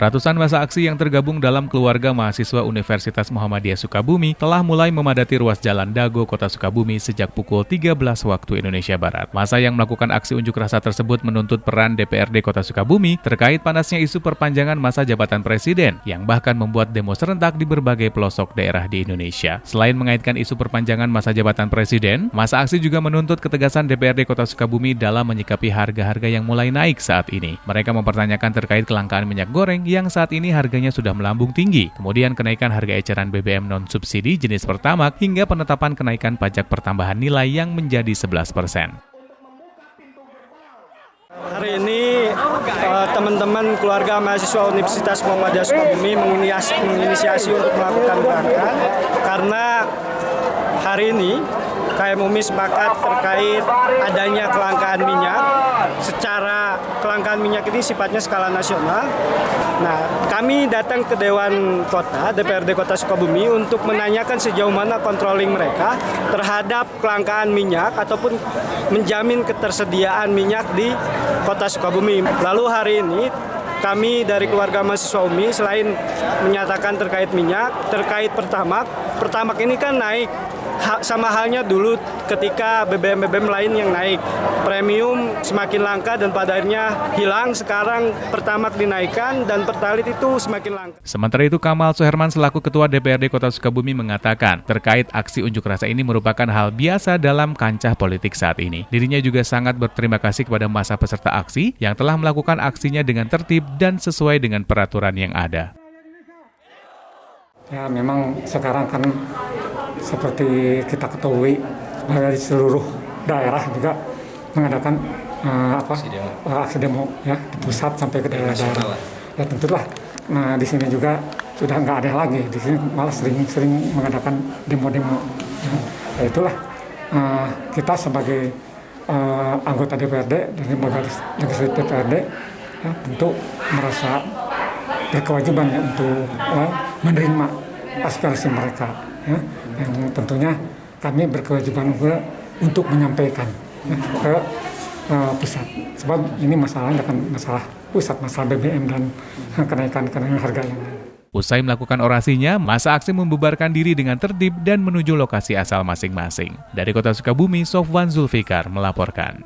Ratusan massa aksi yang tergabung dalam keluarga mahasiswa Universitas Muhammadiyah Sukabumi telah mulai memadati ruas Jalan Dago, Kota Sukabumi sejak pukul 13 waktu Indonesia Barat. Massa yang melakukan aksi unjuk rasa tersebut menuntut peran DPRD Kota Sukabumi terkait panasnya isu perpanjangan masa jabatan presiden yang bahkan membuat demo serentak di berbagai pelosok daerah di Indonesia. Selain mengaitkan isu perpanjangan masa jabatan presiden, massa aksi juga menuntut ketegasan DPRD Kota Sukabumi dalam menyikapi harga-harga yang mulai naik saat ini. Mereka mempertanyakan terkait kelangkaan minyak goreng yang saat ini harganya sudah melambung tinggi, kemudian kenaikan harga eceran BBM non-subsidi jenis Pertamax, hingga penetapan kenaikan pajak pertambahan nilai yang menjadi 11%. Hari ini teman-teman keluarga mahasiswa Universitas Muhammadiyah Sukabumi menginisiasi untuk melakukan gerakan karena hari ini KMUMI sepakat terkait adanya kelangkaan minyak. Secara kelangkaan minyak ini sifatnya skala nasional. Nah, kami datang ke Dewan Kota, DPRD Kota Sukabumi untuk menanyakan sejauh mana controlling mereka terhadap kelangkaan minyak ataupun menjamin ketersediaan minyak di Kota Sukabumi. Lalu hari ini kami dari keluarga mahasiswa UMI selain menyatakan terkait minyak, terkait Pertamax ini kan naik. Sama halnya dulu ketika BBM lain yang naik. Premium semakin langka dan pada akhirnya hilang. Sekarang Pertamax dinaikkan dan Pertalite itu semakin langka. Sementara itu, Kamal Suherman selaku Ketua DPRD Kota Sukabumi mengatakan terkait aksi unjuk rasa ini merupakan hal biasa dalam kancah politik saat ini. Dirinya juga sangat berterima kasih kepada massa peserta aksi yang telah melakukan aksinya dengan tertib dan sesuai dengan peraturan yang ada. Ya, memang sekarang kan seperti kita ketahui dari seluruh daerah juga mengadakan aksi demo ya, di pusat sampai ke daerah-daerah. Ya tentulah. Nah di sini juga sudah nggak ada lagi. Di sini malah sering mengadakan demo-demo. Ya itulah kita sebagai anggota DPRD dan lembaga legislatif DPRD ya, tentu merasa berkewajiban ya, untuk menerima aspirasi mereka. Ya, yang tentunya kami berkewajiban untuk menyampaikan ke pusat, sebab ini masalahnya kan masalah pusat, masalah BBM dan kenaikan harga yang lain. Usai melakukan orasinya, massa aksi membubarkan diri dengan tertib dan menuju lokasi asal masing-masing. Dari Kota Sukabumi, Sofwan Zulfikar melaporkan.